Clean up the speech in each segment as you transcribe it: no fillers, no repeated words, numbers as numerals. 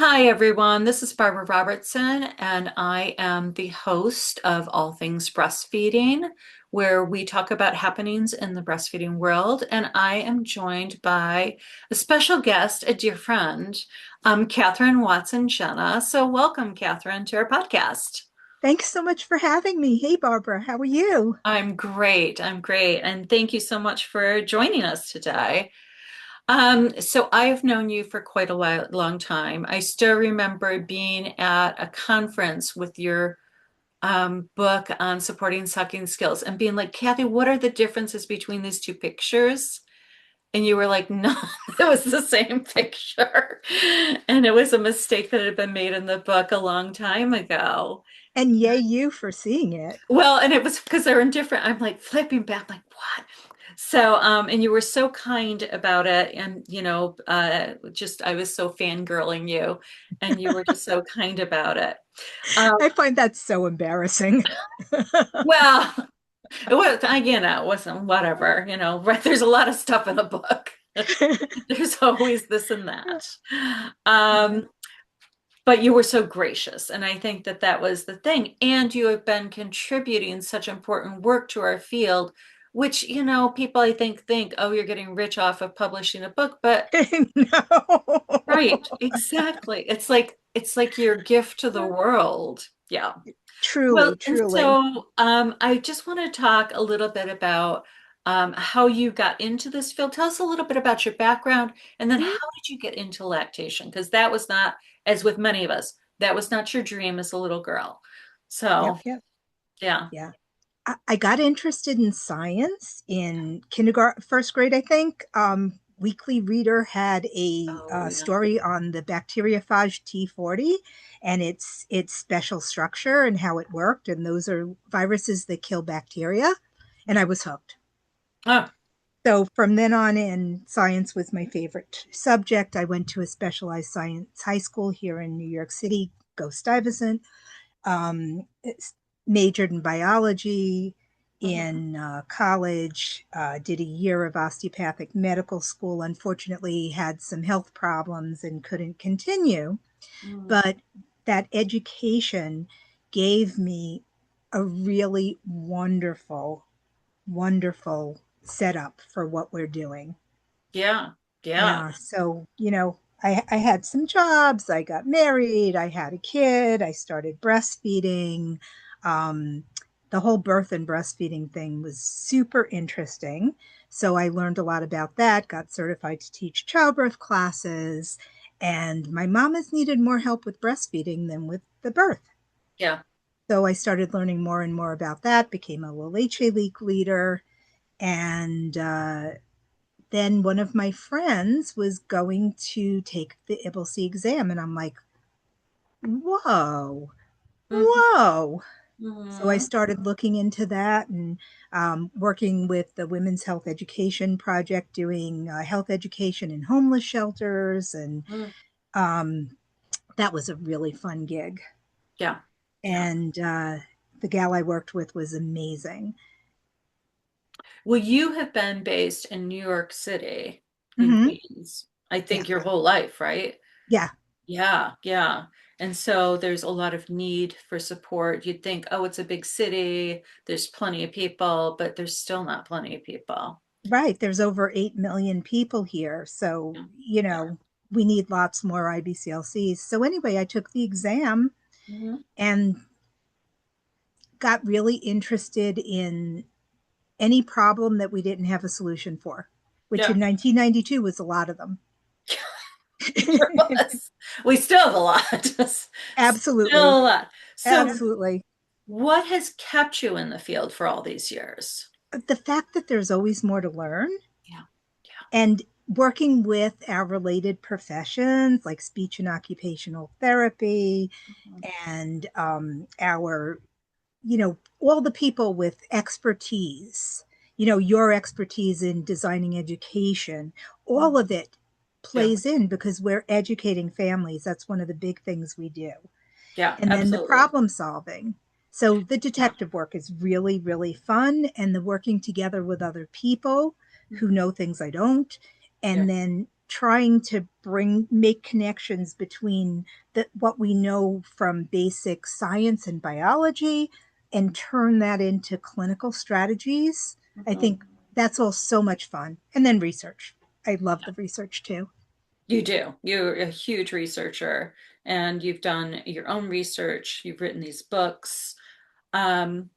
Hi, everyone. This is Barbara Robertson, and I am the host of All Things Breastfeeding, where we talk about happenings in the breastfeeding world. And I am joined by a special guest, a dear friend, Catherine Watson Genna. So, welcome, Catherine, to our podcast. Thanks so much for having me. Hey, Barbara, how are you? I'm great. I'm great. And thank you so much for joining us today. So I've known you for quite a long time. I still remember being at a conference with your book on supporting sucking skills and being like, Kathy, what are the differences between these two pictures? And you were like, no, it was the same picture. And it was a mistake that had been made in the book a long time ago. And yay, you for seeing it. Well, and it was because they were in different, I'm like flipping back, like, what? So, and you were so kind about it. And, just I was so fangirling you, and you were just so kind about it. Um, I find that so embarrassing. well, it was, it wasn't whatever, right? There's a lot of stuff in the book. There's always this and that. Um, but you were so gracious. And I think that that was the thing. And you have been contributing such important work to our field, which, people I think, oh, you're getting rich off of publishing a book. But right, No. exactly. It's like your gift to the world. Yeah. Well, Truly, and truly. so I just want to talk a little bit about how you got into this field. Tell us a little bit about your background, and then Mhm. how did you get into lactation? Because that was not, as with many of us, that was not your dream as a little girl. Yep, So, yep, yeah. yeah. I got interested in science in kindergarten, first grade, I think. Weekly Reader had a Oh, yeah. story on the bacteriophage T40 and its special structure and how it worked. And those are viruses that kill bacteria. And I was hooked. Oh, So from then on in, science was my favorite subject. I went to a specialized science high school here in New York City, Go Stuyvesant. Majored in biology mhm. in college, did a year of osteopathic medical school. Unfortunately, had some health problems and couldn't continue. Mm. But that education gave me a really wonderful, wonderful setup for what we're doing. Yeah, yeah, Yeah. So, I had some jobs. I got married. I had a kid. I started breastfeeding. Um, the whole birth and breastfeeding thing was super interesting. So I learned a lot about that, got certified to teach childbirth classes. And my mom has needed more help with breastfeeding than with the birth. yeah. So I started learning more and more about that, became a La Leche League leader, and then one of my friends was going to take the IBCLC exam, and I'm like, whoa, Hmm. whoa. So I Hmm. started looking into that and working with the Women's Health Education Project, doing health education in homeless shelters. And um, that was a really fun gig. Yeah, yeah. And the gal I worked with was amazing. Well, you have been based in New York City, in Hmm. Queens, I Yeah. think your whole life, right? Yeah. Yeah, yeah. And so there's a lot of need for support. You'd think, oh, it's a big city, there's plenty of people, but there's still not plenty of people. Right. There's over 8 million people here. So, Yeah, yeah. we need lots more IBCLCs. So, anyway, I took the exam Mhm. and got really interested in any problem that we didn't have a solution for, which Yeah. in 1992 was a lot of them. For us. We still have a lot. Still Absolutely. a lot. So Absolutely. what has kept you in the field for all these years? The fact that there's always more to learn Yeah, yeah. and working with our related professions like speech and occupational therapy Mhm. and all the people with expertise, your expertise in designing education, all of it Yeah, plays in because we're educating families. That's one of the big things we do. yeah, And then the absolutely. problem solving. So the Yeah. detective work is really, really fun. And the working together with other people who Mhm. know things I don't, Yeah. and then trying to bring make connections between what we know from basic science and biology and turn that into clinical strategies. I Mhm. think that's all so much fun. And then research. I love the research too. You do. You're a huge researcher and you've done your own research. You've written these books. Um,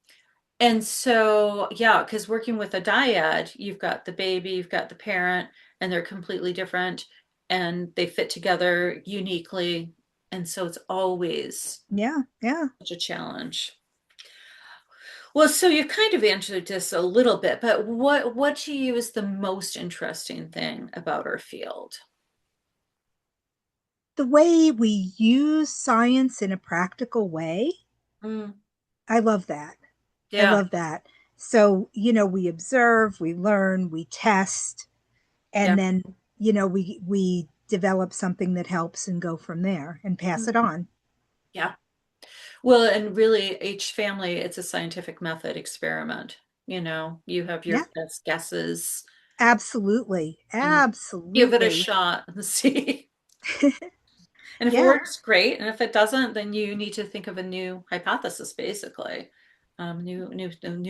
and so, yeah, because working with a dyad, you've got the baby, you've got the parent, and they're completely different and they fit together uniquely. And so it's always Yeah, yeah. such a challenge. Well, so you kind of answered this a little bit, but what to you is the most interesting thing about our field? The way we use science in a practical way, Mm, I love that. I yeah. love that. So, we observe, we learn, we test, Yeah. and then, we develop something that helps and go from there and pass Mm, it on. yeah. Well, and really, each family, it's a scientific method experiment. You have your Yeah, best guesses absolutely. and give it a Absolutely. shot and see. And if it Yeah, works, great. And if it doesn't, then you need to think of a new hypothesis, basically. A new thing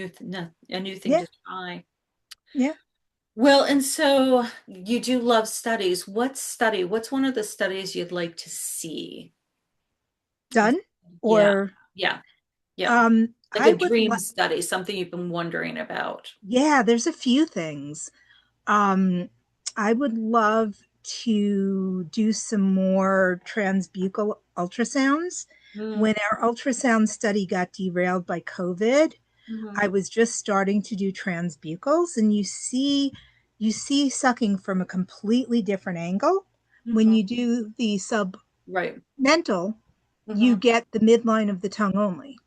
yeah, to try. yeah. Well, and so you do love studies. What's one of the studies you'd like to see? Done. Yeah, Or yeah, yeah. Like I a would dream study, something you've been wondering about. yeah, there's a few things. Um, I would love to do some more transbucal ultrasounds. Mm, When our ultrasound study got derailed by COVID, hmm I was just starting to do transbucals, and you see sucking from a completely different angle. When hmm you do the Right. submental, you hmm get the midline of the tongue only.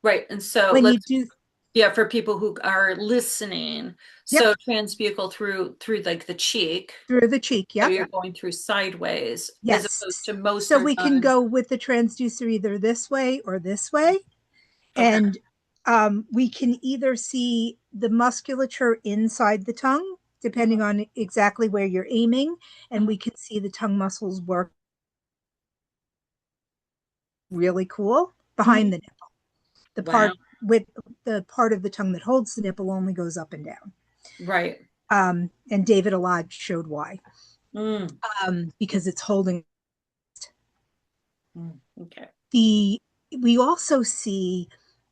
Right. And so When you let's, do, yeah, for people who are listening, yep, so transbucal through like the cheek. through the cheek, So yep. you're going through sideways, as opposed Yes. to most So are we can done. go with the transducer either this way or this way. Okay. And we can either see the musculature inside the tongue, depending hmm on exactly where you're aiming, and we hmm can see the tongue muscles work really cool behind the hmm nipple. The Wow. part with the part of the tongue that holds the nipple only goes up and down. Right. And David Alad showed why, Mm, because it's holding okay. the. We also see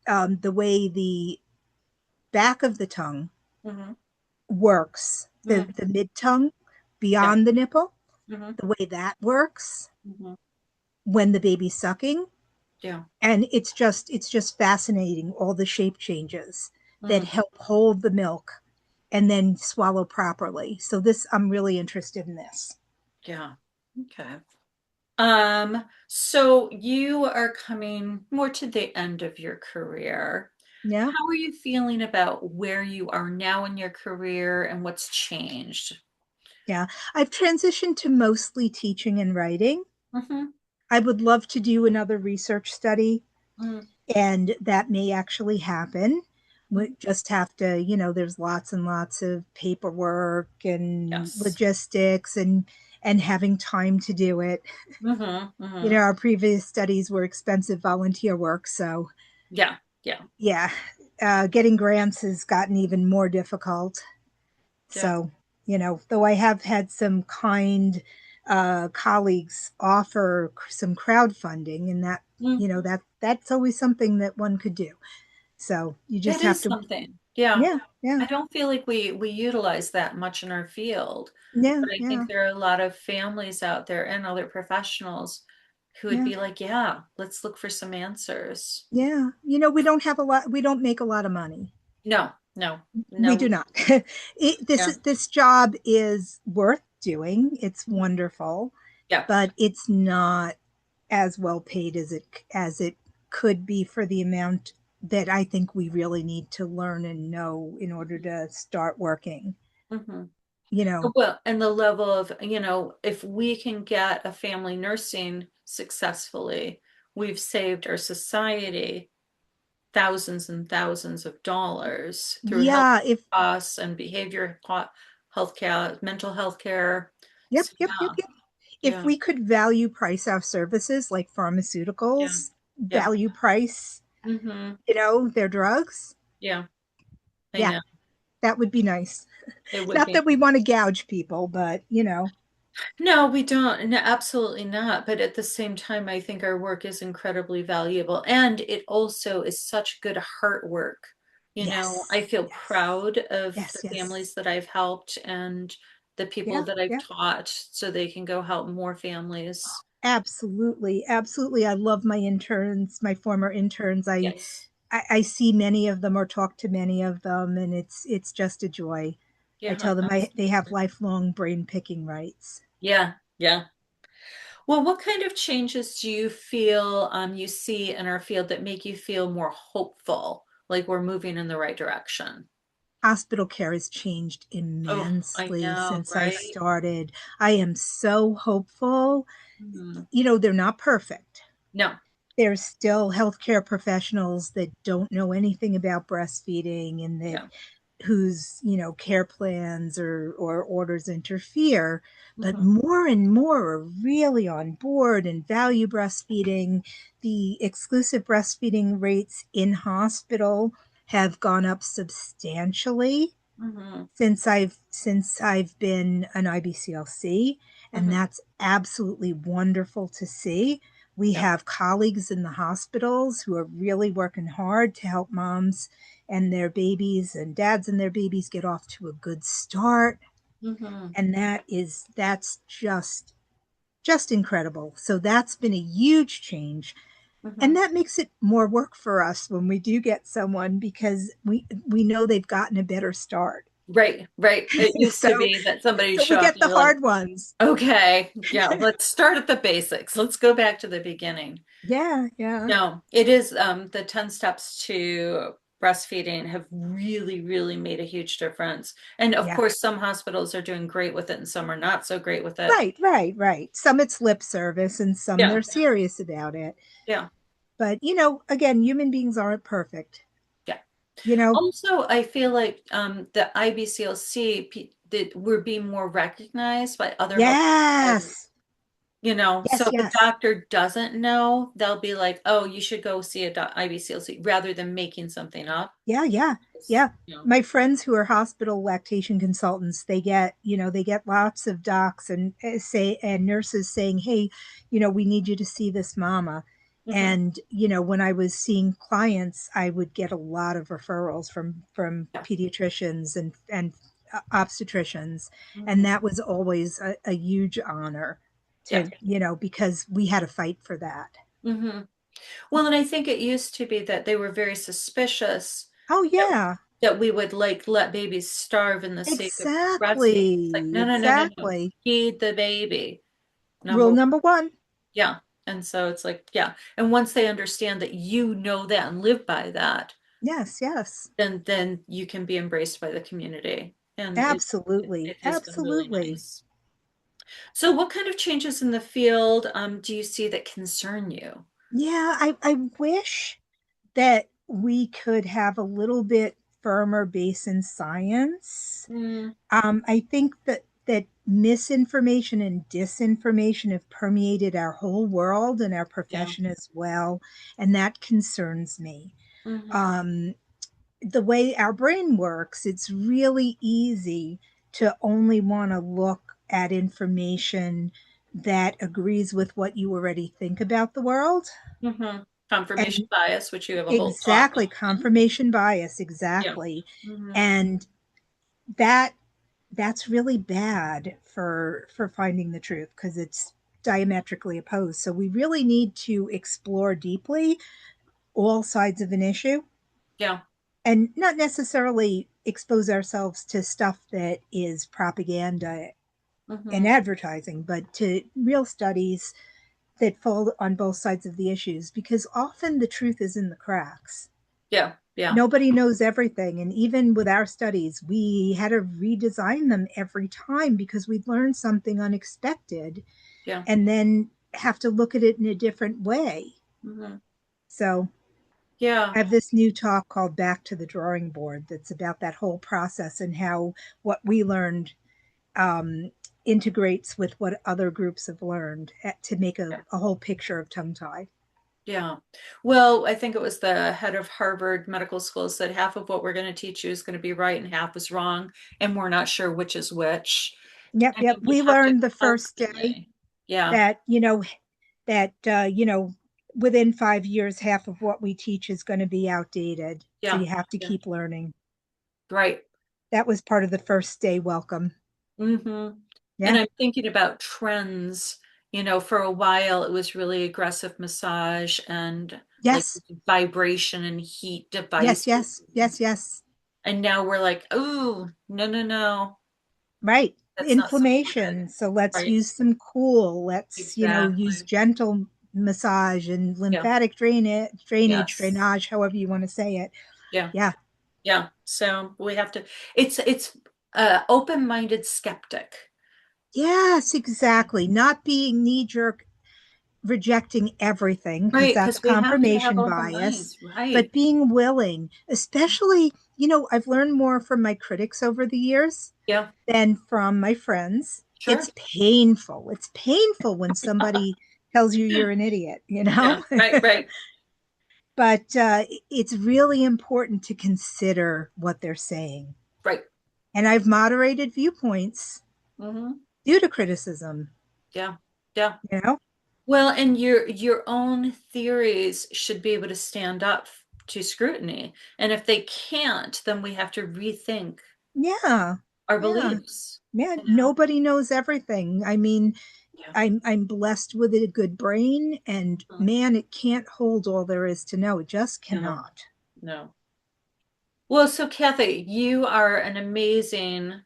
the way the back of the tongue hmm works, the mm, mid tongue yeah. beyond the nipple, hmm the way that works hmm when the baby's sucking. Yeah. And it's just fascinating, all the shape changes that Mm, help hold the milk and then swallow properly. So this, I'm really interested in this. yeah. Okay. So you are coming more to the end of your career. Yeah, How are you feeling about where you are now in your career and what's changed? yeah. I've transitioned to mostly teaching and writing. hmm I would love to do another research study, mm and that may actually happen. We mm. just have to, there's lots and lots of paperwork and Yes. logistics and having time to do it. hmm Our previous studies were expensive volunteer work, so Yeah. Yeah. yeah, getting grants has gotten even more difficult. Yeah. So, though I have had some kind colleagues offer some crowdfunding, and that, Mm. that's always something that one could do. So you That just have is to, something. Yeah. yeah, yeah, I don't feel like we utilize that much in our field, yeah, but I yeah, think there are a lot of families out there and other professionals who would yeah, be like, yeah, let's look for some answers. yeah. We don't have a lot. We don't make a lot of money. No, no, We no. do not. Yeah. This job is worth doing. It's Mhm. wonderful, Yeah. but it's not as well paid as it could be for the amount that I think we really need to learn and know in order to start working. hmm You know, Well, and the level of, if we can get a family nursing successfully, we've saved our society thousands and thousands of dollars through health yeah. If costs and behavior health care, mental health care. Yep, So yep, yep, yeah, yep. If Yeah. we could value price our services like Yeah. pharmaceuticals, Yeah. value price, Hmm. their drugs, Yeah. I yeah, know. that would be nice. It would Not be. that we want to gouge people, but No, we don't. No, absolutely not. But at the same time, I think our work is incredibly valuable. And it also is such good heart work. yes, I feel yes, proud of yes, the yes. families that I've helped and the people Yeah, that I've yeah. taught so they can go help more families. Absolutely, absolutely. I love my interns, my former interns. Yes. I see many of them or talk to many of them, and it's just a joy. I Yeah, tell them they have absolutely. lifelong brain picking rights. Yeah, yeah. Well, what kind of changes do you feel you see in our field that make you feel more hopeful, like we're moving in the right direction? Hospital care has changed Oh, I immensely know, since I right? started. I am so hopeful. Mhm. They're not perfect. No, There's still healthcare professionals that don't know anything about breastfeeding and that yeah. whose care plans or orders interfere, but Hmm. more and more are really on board and value breastfeeding. The exclusive breastfeeding rates in hospital have gone up substantially Hmm. since I've been an IBCLC, and Hmm. that's absolutely wonderful to see. We Yeah. have colleagues in the hospitals who are really working hard to help moms and their babies and dads and their babies get off to a good start. Hmm. And that's just incredible. So that's been a huge change. And Hmm. that makes it more work for us when we do get someone because we know they've gotten a better start. Right, right. It used to so be that somebody so we show up get and the you're like, hard ones. okay, yeah, let's start at the basics. Let's go back to the beginning. Yeah, yeah, No, it is the 10 steps to breastfeeding have really, really made a huge difference. And of yeah. course, some hospitals are doing great with it and some are not so great with it. Right, right, right. Some it's lip service and some Yeah, they're serious about it. yeah, But again, human beings aren't perfect. yeah. You know, Also, I feel like the IBCLC that we're being more recognized by other health providers. yes. So Yes, if a yes. doctor doesn't know, they'll be like, "Oh, you should go see a IBCLC," rather than making something up. Yeah, yeah, It's, yeah. My friends who are hospital lactation consultants, they get lots of docs and nurses saying, "Hey, we need you to see this mama." Mhm. And when I was seeing clients, I would get a lot of referrals from Yeah. pediatricians and obstetricians, and Mhm. that was always a huge honor Yeah. because we had to fight for that. Hmm. Well, and I think it used to be that they were very suspicious Oh that, yeah, that we would like let babies starve in the sake of breastfeeding. It's like, exactly, no, no, no, no, no. exactly. Feed the baby. Rule Number one. number one. Yeah. And so it's like, yeah. And once they understand that you know that and live by that, Yes, yes. then you can be embraced by the community. And Absolutely. it has been really Absolutely. nice. So what kind of changes in the field do you see that concern you? Yeah, I wish that we could have a little bit firmer base in science. Mm, I think that misinformation and disinformation have permeated our whole world and our yeah. profession as well, and that concerns me. Hmm. Um, the way our brain works, it's really easy to only want to look at information that agrees with what you already think about the world. Hmm. Confirmation And bias, which you have a whole talk exactly, on. confirmation bias, Yeah. exactly. Hmm. And that that's really bad for finding the truth because it's diametrically opposed. So we really need to explore deeply all sides of an issue Yeah. and not necessarily expose ourselves to stuff that is propaganda and Hmm. advertising, but to real studies that fall on both sides of the issues because often the truth is in the cracks. Yeah. Yeah. Nobody knows everything. And even with our studies, we had to redesign them every time because we'd learned something unexpected Yeah. and then have to look at it in a different way. Hmm. So Yeah. I have this new talk called Back to the Drawing Board that's about that whole process and how what we learned um, integrates with what other groups have learned to make Yeah. a whole picture of tongue tie. Yeah. Well, I think it was the head of Harvard Medical School said half of what we're going to teach you is going to be right and half is wrong, and we're not sure which is which. Yep, I yep. mean, we We have to learned the first day constantly. Yeah. that, within 5 years, half of what we teach is going to be outdated. So Yeah. you have to Yeah. keep learning. Right. That was part of the first day welcome. Mm-hmm. And Yeah. I'm thinking about trends. For a while it was really aggressive massage and like Yes. vibration and heat Yes. devices. Yes. Yes. Yes. And now we're like, oh, no, no, no. Right. That's not supported. Inflammation. So let's Right. use some cool. Let's, use Exactly. gentle massage and Yeah. lymphatic Yes. drainage, however you want to say it. Yeah. Yeah. Yeah. So we have to, it's open-minded skeptic. Yes, exactly. Not being knee jerk rejecting everything because Right. that's Because we have to have confirmation open bias, minds. but Right. being willing, especially, I've learned more from my critics over the years Yeah. than from my friends. Sure. It's painful. It's painful when somebody tells you you're an idiot, Yeah. Right. Right. but it's really important to consider what they're saying. Right. And I've moderated viewpoints Hmm. due to criticism, Yeah. Yeah. you know? Well, and your own theories should be able to stand up to scrutiny. And if they can't, then we have to rethink Yeah. our Yeah. beliefs. Yeah. You know? Nobody knows everything. I mean, Yeah. I'm blessed with a good brain, and Mm. man, it can't hold all there is to know. It just No, cannot. no. Well, so Kathy, you are an amazing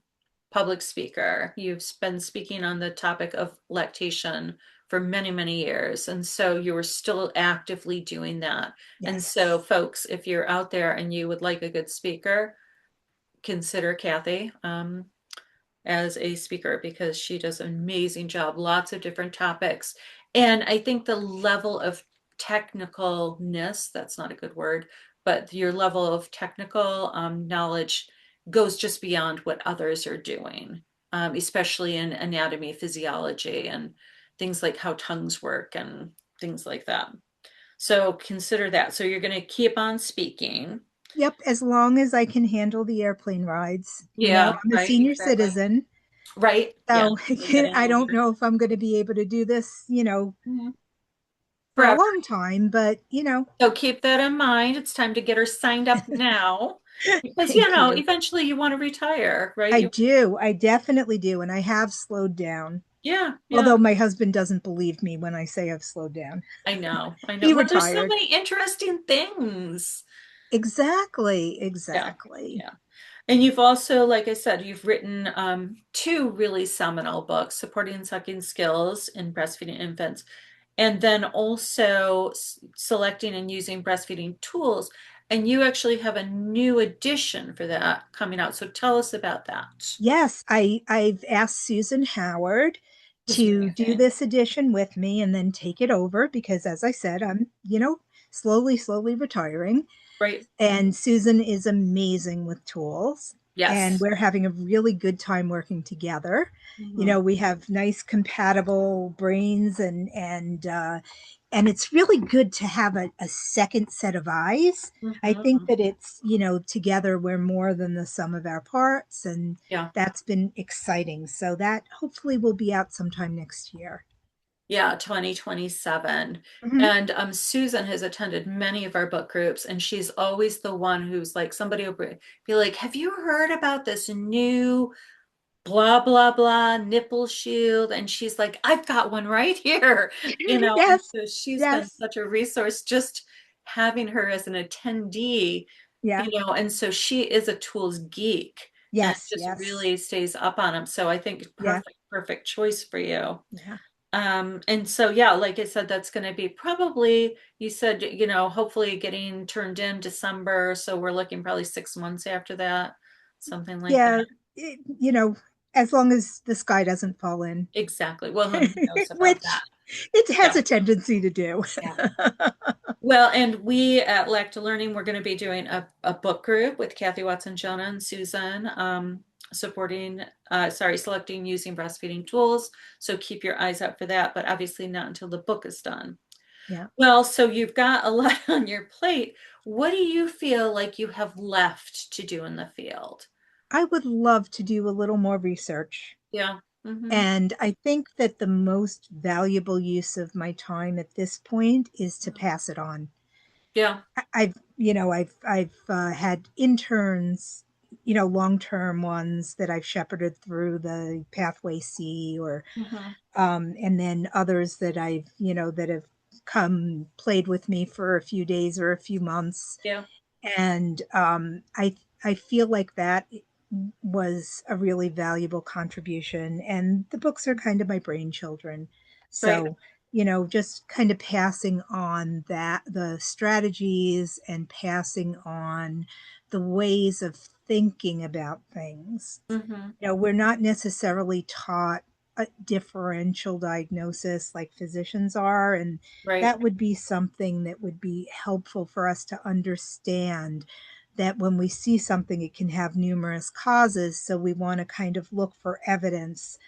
public speaker. You've been speaking on the topic of lactation for many, many years. And so you are still actively doing that. And so, Yes. folks, if you're out there and you would like a good speaker, consider Kathy. As a speaker because she does an amazing job, lots of different topics. And I think the level of technicalness, that's not a good word, but your level of technical knowledge goes just beyond what others are doing, especially in anatomy, physiology, and things like how tongues work and things like that. So consider that. So you're going to keep on speaking. Yep. As long as I can handle the airplane rides, Yeah, I'm a right, senior exactly. citizen. Right. Yeah, So we're getting I don't older. know if I'm going to be able to do this, Mhm. for a Forever. long time, but, So keep that in mind. It's time to get her signed up now because, thank you. eventually you want to retire, right? I do. I definitely do. And I have slowed down. Yeah, yeah. Although my husband doesn't believe me when I say I've slowed down. I know. I know. He Well, there's so retired. many interesting things. Exactly. Yeah, Exactly. yeah. And you've also, like I said, you've written two really seminal books, Supporting and Sucking Skills in Breastfeeding Infants, and then also selecting and using breastfeeding tools. And you actually have a new edition for that coming out. So tell us about that. Yes, I've asked Susan Howard It's to do amazing. this edition with me and then take it over because, as I said, I'm, slowly retiring. Right. And Susan is amazing with tools. And Yes. we're having a really good time working together. Hmm. We have nice compatible brains, and it's really good to have a second set of eyes. I think Hmm. that it's, together we're more than the sum of our parts, and Yeah. that's been exciting. So that hopefully will be out sometime next year. Yeah, 2027. Mhm. And Susan has attended many of our book groups, and she's always the one who's like, somebody will be like, have you heard about this new blah, blah, blah nipple shield? And she's like, I've got one right here, And Yes, so she's been yes, such a resource just having her as an attendee, yeah, and so she is a tools geek and yes, just yes, really stays up on them. So I think yeah, perfect choice for you. yeah. And so, yeah, like I said, that's going to be probably, you said, hopefully getting turned in December. So we're looking probably 6 months after that, something like that. Yeah, it, you know, as long as the sky doesn't fall in, Exactly. Well, who knows about that? which it has Yeah. a tendency to do. Yeah. Well, and we at Lack to Learning, we're going to be doing a book group with Kathy Watson Genna and Susan. selecting using breastfeeding tools. So keep your eyes out for that, but obviously not until the book is done. Yeah. Well, so you've got a lot on your plate. What do you feel like you have left to do in the field? I would love to do a little more research. Yeah. Mm-hmm. And I think that the most valuable use of my time at this point is to pass it on. Yeah. I've had interns, long-term ones that I've shepherded through the Pathway C, or Mm-hmm. and then others that that have come played with me for a few days or a few months. Yeah. And I feel like that was a really valuable contribution. And the books are kind of my brainchildren. Right. So, just kind of passing on that, the strategies, and passing on the ways of thinking about things. Mm-hmm. We're not necessarily taught a differential diagnosis like physicians are. And Right. that would be something that would be helpful for us to understand, that when we see something, it can have numerous causes. So we want to kind of look for evidence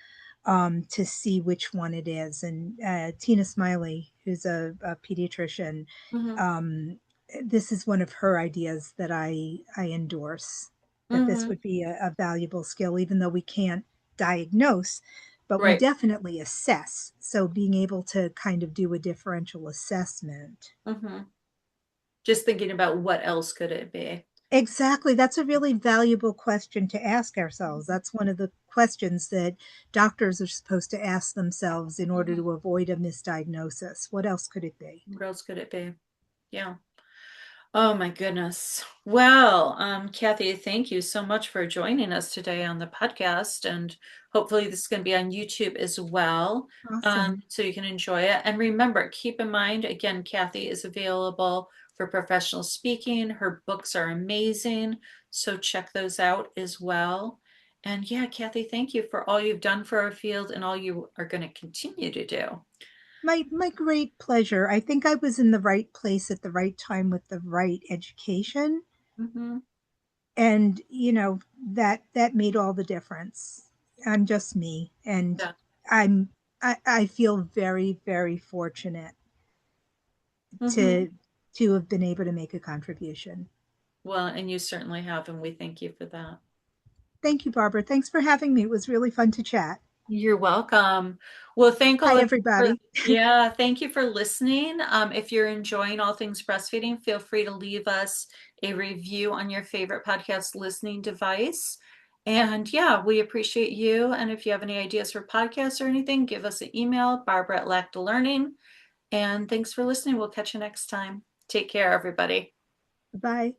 to see which one it is. And Tina Smiley, who's a pediatrician, Mm-hmm. um, this is one of her ideas that I endorse. That this Mm-hmm. would be a valuable skill, even though we can't diagnose, but we Right. definitely assess. So being able to kind of do a differential assessment. Mm-hmm. Just thinking about what else could it be? Exactly. That's a really valuable question to ask ourselves. That's one of the questions that doctors are supposed to ask themselves in order Mm-hmm. to avoid a misdiagnosis. What else could it be? What else could it be? Yeah. Oh my goodness. Well, Kathy, thank you so much for joining us today on the podcast. And hopefully this is going to be on YouTube as well, Awesome. so you can enjoy it. And remember, keep in mind, again, Kathy is available for professional speaking. Her books are amazing. So check those out as well. And yeah, Kathy, thank you for all you've done for our field and all you are going to continue to do. My great pleasure. I think I was in the right place at the right time with the right education. Hmm. And that made all the difference. I'm just me, and Yeah. I'm I feel very, very fortunate Hmm. to have been able to make a contribution. Well, and you certainly have, and we thank you for that. Thank you, Barbara. Thanks for having me. It was really fun to chat. You're welcome. Well, thank all Hi, of you for, everybody. yeah, thank you for listening. If you're enjoying all things breastfeeding, feel free to leave us a review on your favorite podcast listening device. And yeah, we appreciate you. And if you have any ideas for podcasts or anything, give us an email, Barbara at Lacta Learning. And thanks for listening. We'll catch you next time. Take care, everybody. Bye.